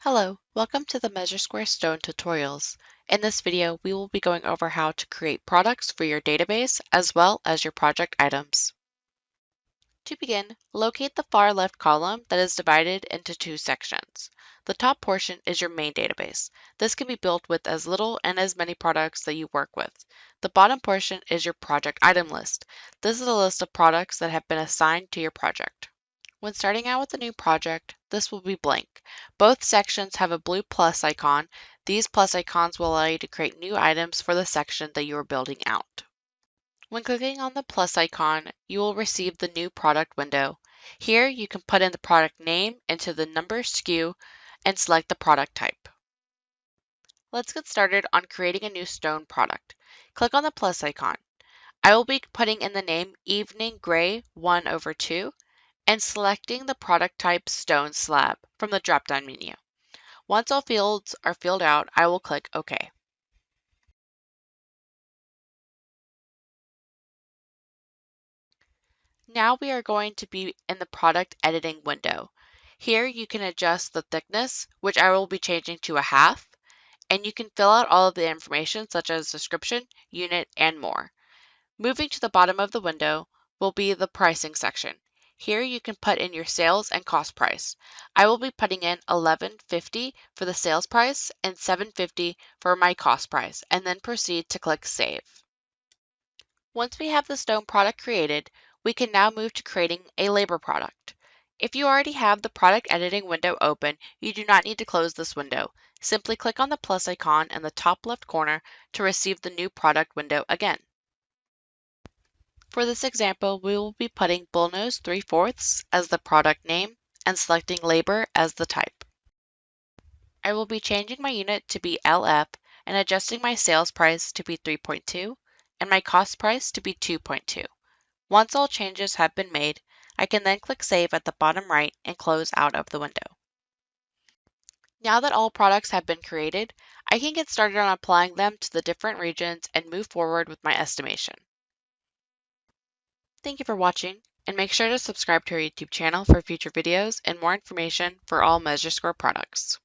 Hello, welcome to the MeasureSquare Stone tutorials. In this video, we will be going over how to create products for your database as well as your project items. To begin, locate the far left column that is divided into two sections. The top portion is your main database. This can be built with as little and as many products that you work with. The bottom portion is your project item list. This is a list of products that have been assigned to your project. When starting out with a new project, this will be blank. Both sections have a blue plus icon. These plus icons will allow you to create new items for the section that you are building out. When clicking on the plus icon, you will receive the new product window. Here you can put in the product name into the number SKU and select the product type. Let's get started on creating a new stone product. Click on the plus icon. I will be putting in the name Evening Gray 1/2 and selecting the product type Stone Slab from the drop-down menu. Once all fields are filled out, I will click OK. Now we are going to be in the product editing window. Here you can adjust the thickness, which I will be changing to 1/2, and you can fill out all of the information such as description, unit, and more. Moving to the bottom of the window will be the pricing section. Here you can put in your sales and cost price. I will be putting in $11.50 for the sales price and $7.50 for my cost price, and then proceed to click Save. Once we have the stone product created, we can now move to creating a labor product. If you already have the product editing window open, you do not need to close this window. Simply click on the plus icon in the top left corner to receive the new product window again. For this example, we will be putting Bullnose 3/4 as the product name and selecting labor as the type. I will be changing my unit to be LF and adjusting my sales price to be 3.2 and my cost price to be 2.2. Once all changes have been made, I can then click Save at the bottom right and close out of the window. Now that all products have been created, I can get started on applying them to the different regions and move forward with my estimation. Thank you for watching, and make sure to subscribe to our YouTube channel for future videos and more information for all MeasureSquare products.